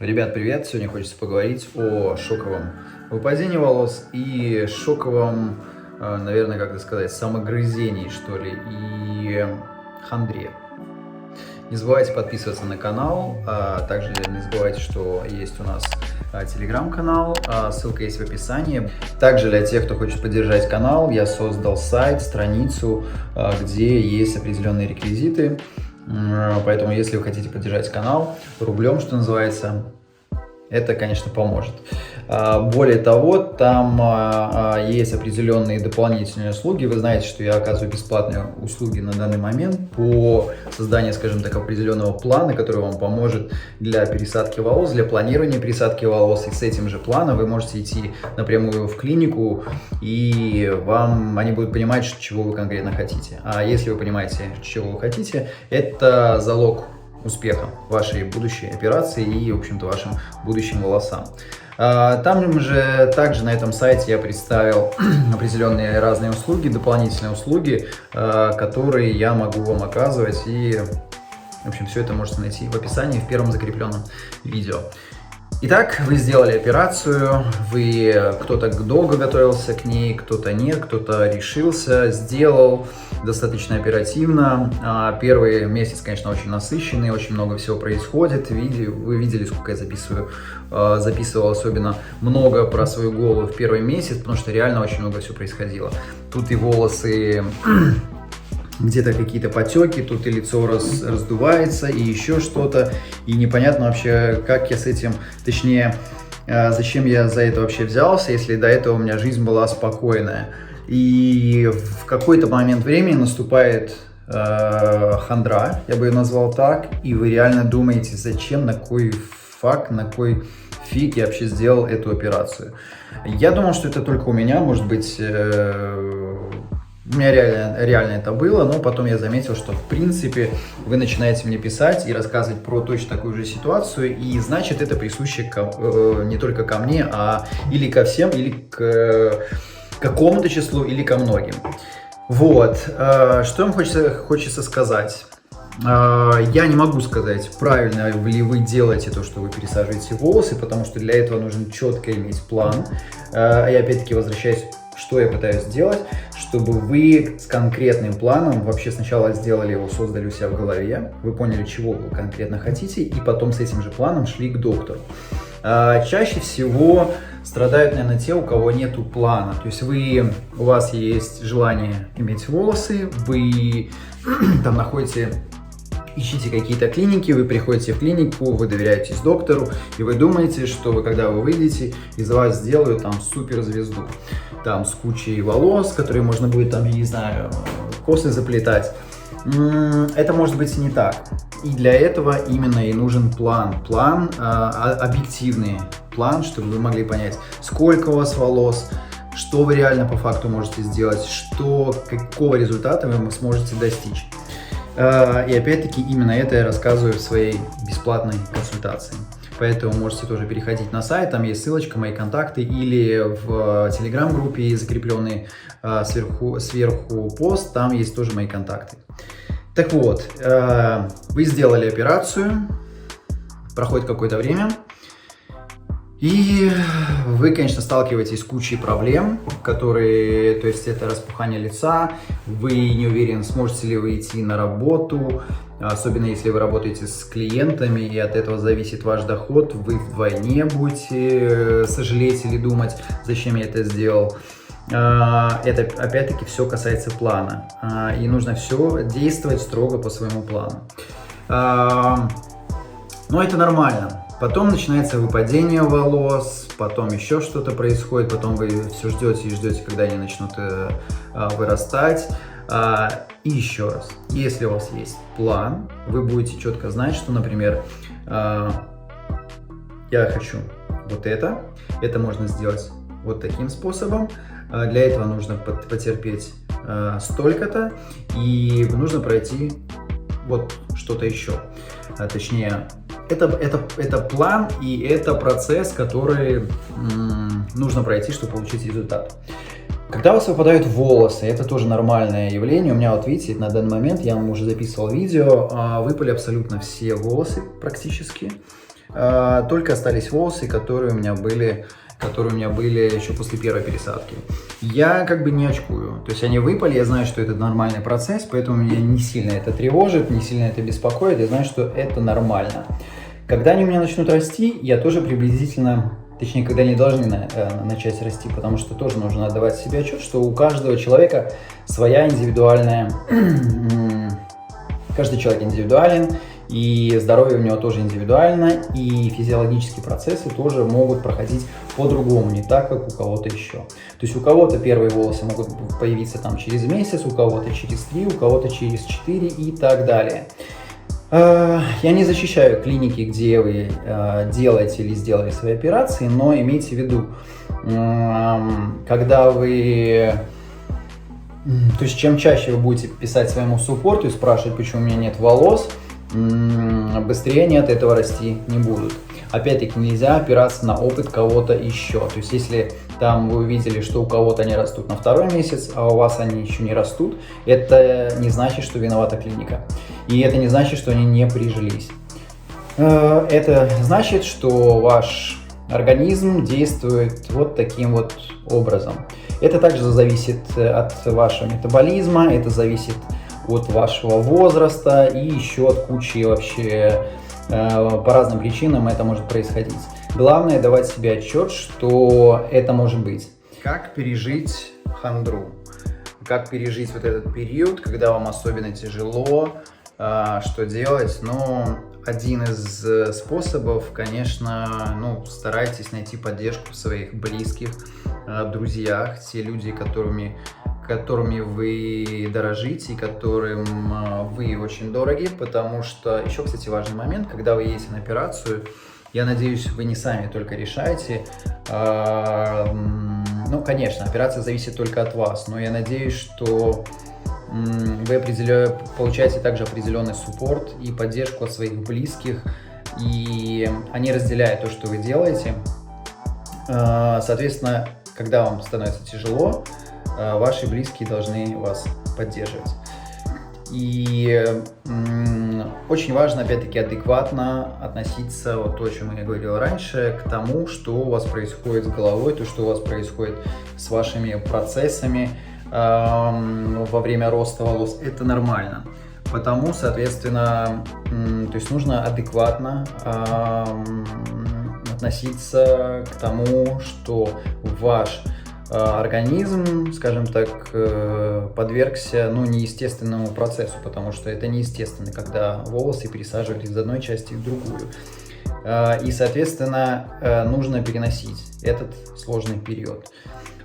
Ребят, привет! Сегодня хочется поговорить о шоковом выпадении волос и шоковом, наверное, как это сказать, самогрызении, что ли, и хандре. Не забывайте подписываться на канал, а также не забывайте, что есть у нас телеграм-канал, ссылка есть в описании. Также для тех, кто хочет поддержать канал, я создал сайт, страницу, где есть определенные реквизиты. Поэтому, если вы хотите поддержать канал рублем, что называется, это, конечно, поможет. Более того, там есть определенные дополнительные услуги. Вы знаете, что я оказываю бесплатные услуги на данный момент по созданию, скажем так, определенного плана, который вам поможет для пересадки волос, для планирования пересадки волос. И с этим же планом вы можете идти напрямую в клинику, и они будут понимать, чего вы конкретно хотите. А если вы понимаете, чего вы хотите, это залог успеха вашей будущей операции и, в общем-то, вашим будущим волосам. Там же также на этом сайте я представил определенные разные услуги, дополнительные услуги, которые я могу вам оказывать. И, в общем, все это можете найти в описании в первом закрепленном видео. Итак, вы сделали операцию, кто-то долго готовился к ней, кто-то нет, кто-то решился, сделал достаточно оперативно. Первый месяц, конечно, очень насыщенный, очень много всего происходит. Вы видели, сколько я записывал особенно много про свою голову в первый месяц, потому что реально очень много всего происходило. Тут и волосы, где-то какие-то потеки, тут и лицо раздувается, и еще что-то, и непонятно вообще, как я с этим, точнее, зачем я за это вообще взялся, если до этого у меня жизнь была спокойная. И в какой-то момент времени наступает хандра, я бы ее назвал так, и вы реально думаете, зачем, на кой фиг я вообще сделал эту операцию. Я думал, что это только у меня, может быть, у меня реально это было, но потом я заметил, что в принципе вы начинаете мне писать и рассказывать про точно такую же ситуацию, и значит это присуще не только ко мне, а или ко всем, или к какому-то числу, или ко многим. Вот, что вам хочется сказать. Я не могу сказать, правильно ли вы делаете то, что вы пересаживаете волосы, потому что для этого нужно четко иметь план. И опять-таки возвращаясь, что я пытаюсь сделать, чтобы вы с конкретным планом вообще сначала сделали его, создали у себя в голове, вы поняли, чего вы конкретно хотите, и потом с этим же планом шли к доктору. Чаще всего страдают, наверное, те, у кого нету плана. То есть у вас есть желание иметь волосы, вы там ищите какие-то клиники, вы приходите в клинику, вы доверяетесь доктору, и вы думаете, что когда вы выйдете, из вас сделают там суперзвезду. Там с кучей волос, которые можно будет там, я не знаю, косы заплетать. Это может быть не так. И для этого именно и нужен план. План объективный. План, чтобы вы могли понять, сколько у вас волос, что вы реально по факту можете сделать, какого результата вы сможете достичь. И опять-таки именно это я рассказываю в своей бесплатной консультации. Поэтому можете тоже переходить на сайт, там есть ссылочка, мои контакты, или в телеграм-группе закрепленный сверху пост, там есть тоже мои контакты. Так вот, вы сделали операцию, проходит какое-то время, и вы, конечно, сталкиваетесь с кучей проблем, то есть это распухание лица, вы не уверены, сможете ли вы идти на работу, особенно если вы работаете с клиентами, и от этого зависит ваш доход, вы вдвойне будете сожалеть или думать, зачем я это сделал. Это, опять-таки, все касается плана, и нужно все действовать строго по своему плану. Но это нормально. Потом начинается выпадение волос, потом еще что-то происходит, потом вы все ждете и ждете, когда они начнут вырастать. И еще раз, если у вас есть план, вы будете четко знать, что, например, я хочу вот это можно сделать вот таким способом, для этого нужно потерпеть столько-то, и нужно пройти вот что-то еще, точнее, это план и это процесс, который нужно пройти, чтобы получить результат. Когда у вас выпадают волосы, это тоже нормальное явление. У меня, вот видите, на данный момент, я вам уже записывал видео, выпали абсолютно все волосы практически. только остались волосы, которые у меня были еще после первой пересадки. Я как бы не очкую, то есть они выпали, я знаю, что это нормальный процесс, поэтому меня не сильно это тревожит, не сильно это беспокоит, я знаю, что это нормально. Когда они у меня начнут расти, я тоже приблизительно, точнее, когда они должны начать расти, потому что тоже нужно отдавать себе отчет, что у каждого человека своя индивидуальная, каждый человек индивидуален, и здоровье у него тоже индивидуально, и физиологические процессы тоже могут проходить по-другому, не так, как у кого-то еще. То есть у кого-то первые волосы могут появиться там через месяц, у кого-то через 3, у кого-то через 4 и так далее. Я не защищаю клиники, где вы делаете или сделали свои операции, но имейте в виду, когда вы... То есть чем чаще вы будете писать своему суппорту и спрашивать, почему у меня нет волос, быстрее они от этого расти не будут. Опять-таки нельзя опираться на опыт кого-то еще. То есть если там вы увидели, что у кого-то они растут на 2-й месяц, а у вас они еще не растут, это не значит, что виновата клиника. И это не значит, что они не прижились. Это значит, что ваш организм действует вот таким вот образом. Это также зависит от вашего метаболизма, это зависит от вашего возраста и еще от кучи вообще по разным причинам это может происходить. Главное давать себе отчет, что это может быть. Как пережить хандру? Как пережить вот этот период, когда вам особенно тяжело, что делать? Ну, один из способов, конечно, старайтесь найти поддержку в своих близких, друзьях, те люди, которыми вы дорожите и которым вы очень дороги, потому что еще, кстати, важный момент, когда вы едете на операцию, я надеюсь, вы не сами только решаете, конечно, операция зависит только от вас, но я надеюсь, что вы получаете также определенный суппорт и поддержку от своих близких, и они разделяют то, что вы делаете. Соответственно, когда вам становится тяжело, ваши близкие должны вас поддерживать. И очень важно, опять-таки, адекватно относиться, вот то, о чем я говорил раньше, к тому, что у вас происходит с головой, то, что у вас происходит с вашими процессами во время роста волос. Это нормально. Потому, соответственно, то есть нужно адекватно относиться к тому, что ваш организм, скажем так, подвергся неестественному процессу, потому что это неестественно, когда волосы пересаживались из одной части в другую. И, соответственно, нужно переносить этот сложный период.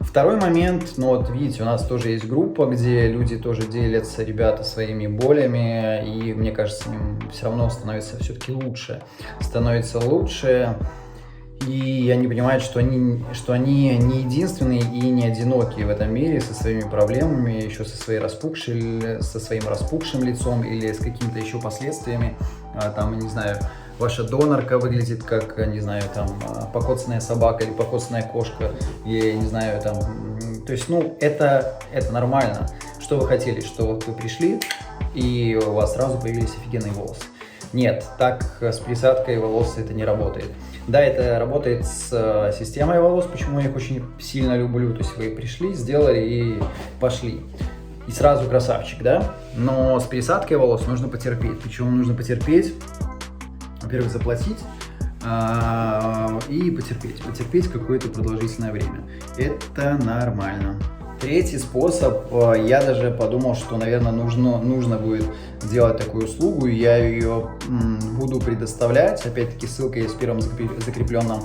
Второй момент, видите, у нас тоже есть группа, где люди тоже делятся, ребята, своими болями, и мне кажется, им все равно становится все-таки лучше. И они понимают, что они не единственные и не одинокие в этом мире со своими проблемами, еще со своим распухшим лицом или с какими-то еще последствиями. Там, не знаю, ваша донорка выглядит как, не знаю, там, покоцанная собака или покоцанная кошка, я не знаю, там, то есть, это нормально. Что вы хотели, что вот вы пришли, и у вас сразу появились офигенные волосы. Нет, так с присадкой волос это не работает. Да, это работает с системой волос, почему я их очень сильно люблю. То есть вы пришли, сделали и пошли. И сразу красавчик, да? Но с присадкой волос нужно потерпеть. Почему нужно потерпеть? Во-первых, заплатить и потерпеть какое-то продолжительное время. Это нормально. Третий способ, я даже подумал, что, наверное, нужно будет делать такую услугу, и я ее буду предоставлять. Опять-таки, ссылка есть в первом закрепленном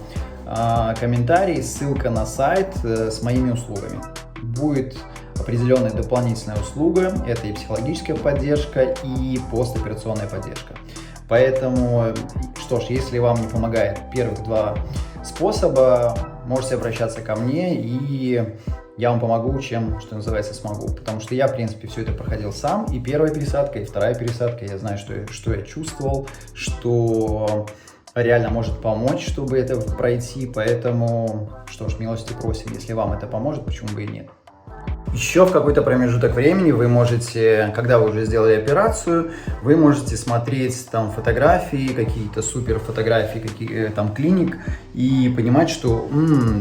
комментарии, ссылка на сайт с моими услугами. Будет определенная дополнительная услуга, это и психологическая поддержка, и постоперационная поддержка. Поэтому, что ж, если вам не помогает первых два способа, можете обращаться ко мне, и я вам помогу, чем, что называется, смогу. Потому что я, в принципе, все это проходил сам. И первая пересадка, и вторая пересадка. Я знаю, что я чувствовал, что реально может помочь, чтобы это пройти. Поэтому, что ж, милости просим. Если вам это поможет, почему бы и нет. Еще в какой-то промежуток времени вы можете, когда вы уже сделали операцию, вы можете смотреть там фотографии, какие-то супер фотографии там клиник и понимать, что,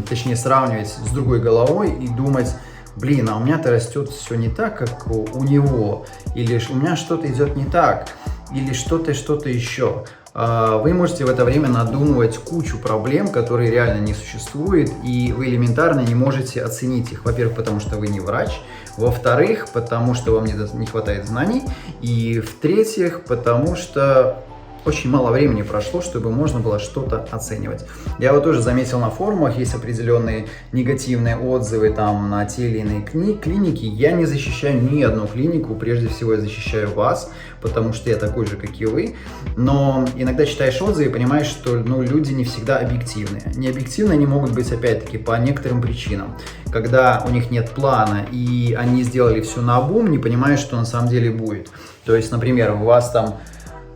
точнее сравнивать с другой головой и думать, блин, а у меня-то растет все не так, как у него, или у меня что-то идет не так, или что-то еще. Вы можете в это время надумывать кучу проблем, которые реально не существуют, и вы элементарно не можете оценить их. Во-первых, потому что вы не врач, во-вторых, потому что вам не хватает знаний, и в-третьих, потому что очень мало времени прошло, чтобы можно было что-то оценивать. Я вот тоже заметил на форумах, есть определенные негативные отзывы там на те или иные клиники. Я не защищаю ни одну клинику, прежде всего я защищаю вас, потому что я такой же, как и вы. Но иногда читаешь отзывы и понимаешь, что люди не всегда объективные. Не объективные они могут быть, опять-таки, по некоторым причинам. Когда у них нет плана и они сделали все наобум, не понимая, что на самом деле будет. То есть, например, у вас там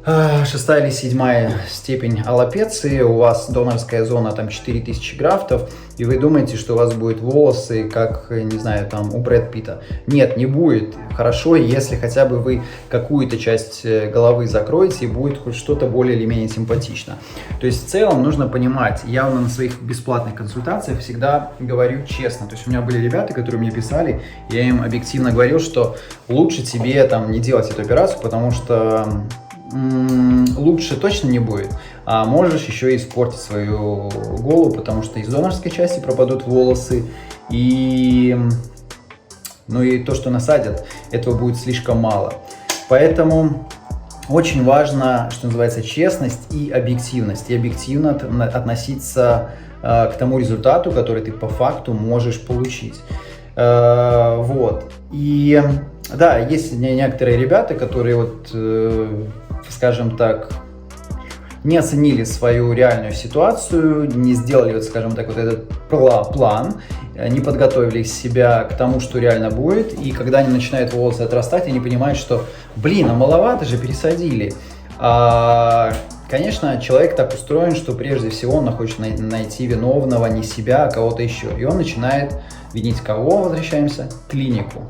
6-я или 7-я степень аллопеции, у вас донорская зона там 4000 графтов, и вы думаете, что у вас будут волосы, как, не знаю, там у Брэда Питта. Нет, не будет. Хорошо, если хотя бы вы какую-то часть головы закроете, и будет хоть что-то более или менее симпатично. То есть в целом нужно понимать, я на своих бесплатных консультациях всегда говорю честно. То есть у меня были ребята, которые мне писали, я им объективно говорил, что лучше тебе там не делать эту операцию, потому что лучше точно не будет, а можешь еще и испортить свою голову, потому что из донорской части пропадут волосы, и то, что насадят, этого будет слишком мало. Поэтому очень важно, что называется, честность и объективность, и объективно относиться к тому результату, который ты по факту можешь получить. Вот. И да, есть некоторые ребята, которые скажем так, не оценили свою реальную ситуацию, не сделали, скажем так, этот план, не подготовили себя к тому, что реально будет, и когда они начинают волосы отрастать, они понимают, что, блин, а маловато же пересадили. Конечно, человек так устроен, что прежде всего он хочет найти виновного не себя, а кого-то еще, и он начинает винить кого? Возвращаемся? Клинику.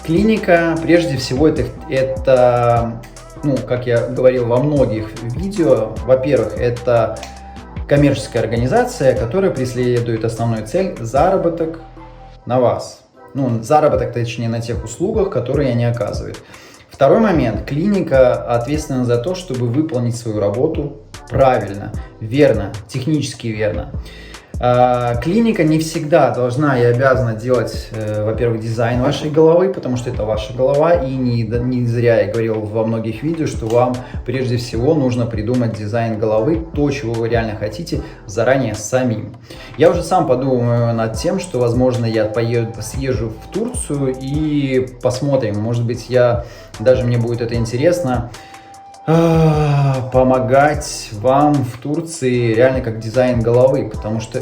Клиника, прежде всего, это, как я говорил во многих видео, во-первых, это коммерческая организация, которая преследует основную цель – заработок на вас. Заработок, точнее, на тех услугах, которые они оказывают. Второй момент – клиника ответственна за то, чтобы выполнить свою работу правильно, верно, технически верно. Клиника не всегда должна и обязана делать, во-первых, дизайн вашей головы, потому что это ваша голова, и не зря я говорил во многих видео, что вам прежде всего нужно придумать дизайн головы, то, чего вы реально хотите, заранее самим. Я уже сам подумаю над тем, что, возможно, я съезжу в Турцию и посмотрим, может быть, мне будет это интересно, помогать вам в Турции реально как дизайн головы, потому что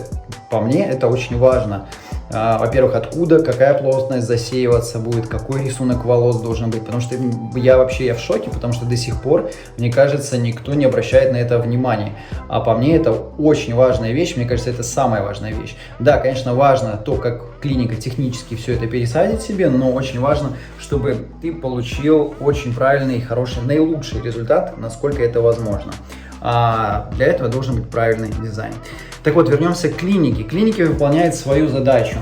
по мне это очень важно. Во-первых, откуда, какая плотность засеиваться будет, какой рисунок волос должен быть, потому что я в шоке, потому что до сих пор, мне кажется, никто не обращает на это внимания. А по мне это очень важная вещь, мне кажется, это самая важная вещь. Да, конечно, важно то, как клиника технически все это пересадит себе, но очень важно, чтобы ты получил очень правильный, хороший, наилучший результат, насколько это возможно. Для этого должен быть правильный дизайн. Так вот, вернемся к клинике. Клиника выполняет свою задачу,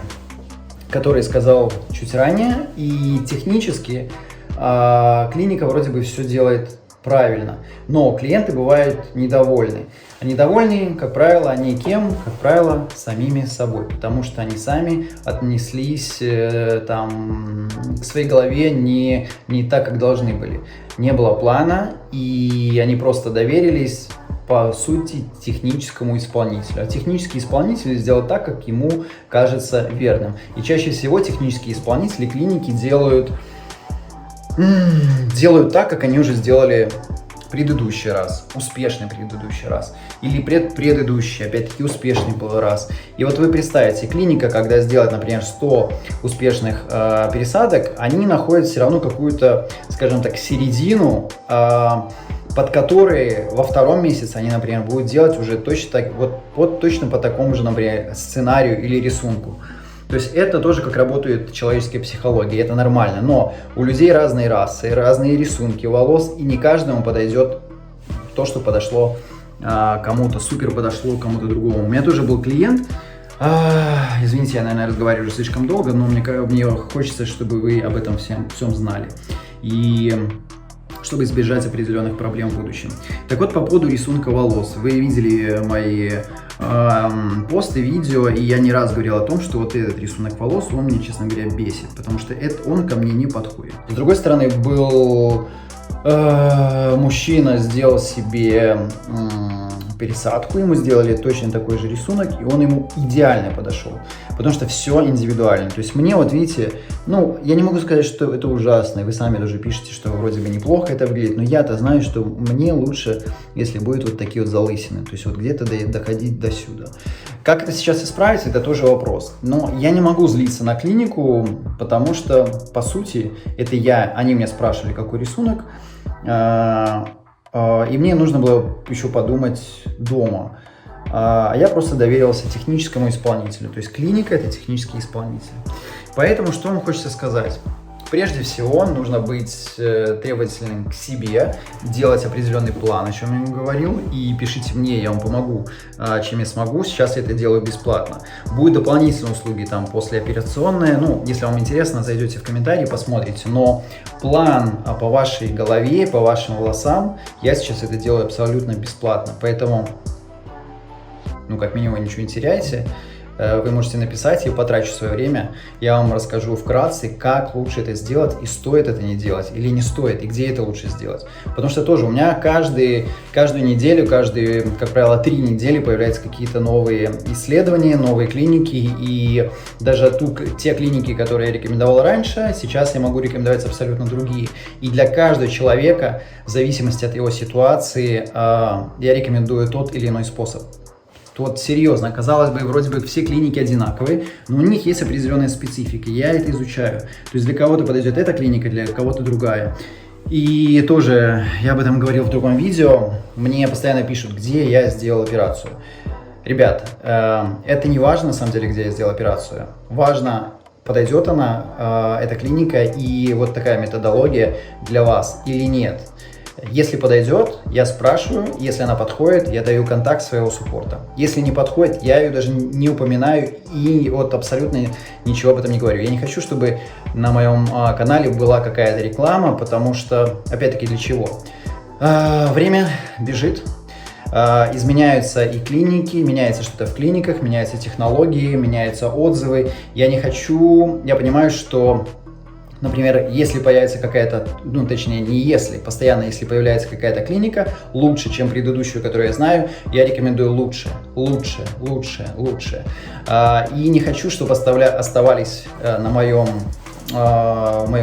которую я сказал чуть ранее, и технически клиника вроде бы все делает правильно, но клиенты бывают недовольны. А недовольны, как правило, они кем? Как правило, самими собой, потому что они сами отнеслись к своей голове не так, как должны были. Не было плана, и они просто доверились, по сути, техническому исполнителю. А технический исполнитель сделал так, как ему кажется верным. И чаще всего технические исполнители клиники делают так, как они уже сделали предыдущий раз, успешный предыдущий раз, или предыдущий, опять-таки, успешный был раз. И вот вы представьте, клиника, когда сделает, например, 100 успешных пересадок, они находят все равно какую-то, скажем так, середину, под которые во втором месяце они, например, будут делать уже точно так, вот точно по такому же, например, сценарию или рисунку. То есть это тоже как работает человеческая психология, это нормально. Но у людей разные расы, разные рисунки волос, и не каждому подойдет то, что подошло кому-то, супер подошло кому-то другому. У меня тоже был клиент, извините, я, наверное, разговариваю уже слишком долго, но мне хочется, чтобы вы об этом всем знали. И чтобы избежать определенных проблем в будущем. Так вот, по поводу рисунка волос. Вы видели мои посты, видео, и я не раз говорил о том, что вот этот рисунок волос, он мне, честно говоря, бесит, потому что он ко мне не подходит. С другой стороны, был мужчина, сделал себе пересадку, ему сделали точно такой же рисунок, и он ему идеально подошел, потому что все индивидуально. То есть мне, вот видите, ну, я не могу сказать, что это ужасно, и вы сами тоже пишете, что вроде бы неплохо это выглядит, но я-то знаю, что мне лучше, если будут вот такие вот залысины, то есть вот где-то доходить до сюда. Как это сейчас исправить, это тоже вопрос. Но я не могу злиться на клинику, потому что, по сути, это они меня спрашивали, какой рисунок, и мне нужно было еще подумать дома. А я просто доверился техническому исполнителю. То есть клиника – это технический исполнитель. Поэтому что вам хочется сказать? Прежде всего, нужно быть требовательным к себе, делать определенный план, о чем я говорил, и пишите мне, я вам помогу, чем я смогу. Сейчас я это делаю бесплатно. Будут дополнительные услуги, там, послеоперационные. Ну, если вам интересно, зайдете в комментарии, посмотрите. Но план по вашей голове, по вашим волосам, я сейчас это делаю абсолютно бесплатно. Поэтому, ну, как минимум, ничего не теряйте. Вы можете написать, я потрачу свое время, я вам расскажу вкратце, как лучше это сделать, и стоит это не делать, или не стоит, и где это лучше сделать. Потому что тоже у меня каждую неделю, как правило, 3 недели появляются какие-то новые исследования, новые клиники, и даже те клиники, которые я рекомендовал раньше, сейчас я могу рекомендовать абсолютно другие. И для каждого человека, в зависимости от его ситуации, я рекомендую тот или иной способ. Вот серьезно, казалось бы, вроде бы все клиники одинаковые, но у них есть определенная специфика, я это изучаю. То есть для кого-то подойдет эта клиника, для кого-то другая. И тоже, я об этом говорил в другом видео, мне постоянно пишут, где я сделал операцию. Ребят, это не важно на самом деле, где я сделал операцию. Важно, подойдет она, эта клиника и вот такая методология для вас или нет. Если подойдет, я спрашиваю, если она подходит, я даю контакт своего суппорта. Если не подходит, я ее даже не упоминаю и вот абсолютно ничего об этом не говорю. Я не хочу, чтобы на моем канале была какая-то реклама, потому что, опять-таки, для чего? Время бежит, изменяются и клиники, меняется что-то в клиниках, меняются технологии, меняются отзывы. Я понимаю, что... Например, если появится какая-то, ну точнее не если, постоянно если появляется какая-то клиника лучше, чем предыдущую, которую я знаю, я рекомендую лучше. И не хочу, чтобы оставались на моем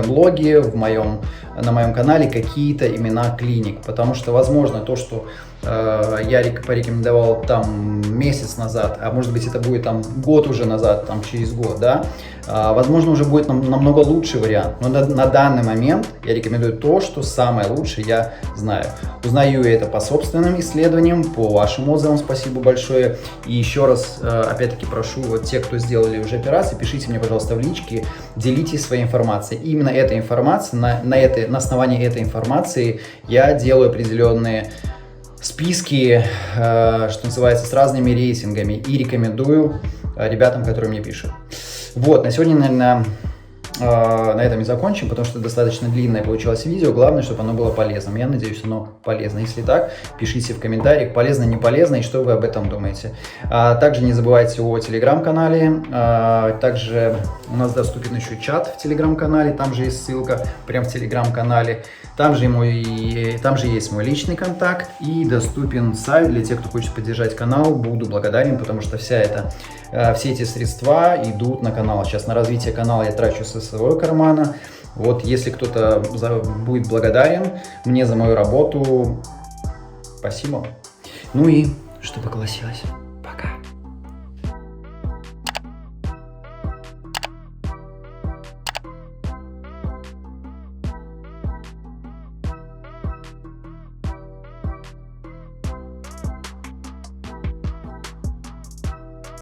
блоге, на моем канале какие-то имена клиник, потому что, возможно, то, что я порекомендовал там месяц назад, а может быть это будет там год уже назад, там через год, да, возможно уже будет намного лучший вариант, но на данный момент я рекомендую то, что самое лучшее я знаю. Узнаю я это по собственным исследованиям, по вашим отзывам, спасибо большое. И еще раз, опять-таки, прошу, вот те, кто сделали уже операции, пишите мне, пожалуйста, в личке, делитесь своей информацией. Именно эта информация, на основании этой информации я делаю определенные списки, что называется, с разными рейтингами и рекомендую ребятам, которые мне пишут. Вот, на сегодня, наверное, на этом и закончим, потому что достаточно длинное получилось видео. Главное, чтобы оно было полезным. Я надеюсь, оно полезно. Если так, пишите в комментариях, полезно, не полезно, и что вы об этом думаете. Также не забывайте о телеграм-канале. Также у нас доступен еще чат в телеграм-канале. Там же есть ссылка прямо в телеграм-канале. Там же есть мой личный контакт и доступен сайт для тех, кто хочет поддержать канал. Буду благодарен, потому что все эти средства идут на канал. Сейчас на развитие канала я трачу со своего кармана. Вот если кто-то будет благодарен мне за мою работу, спасибо. Ну и чтобы колосилось.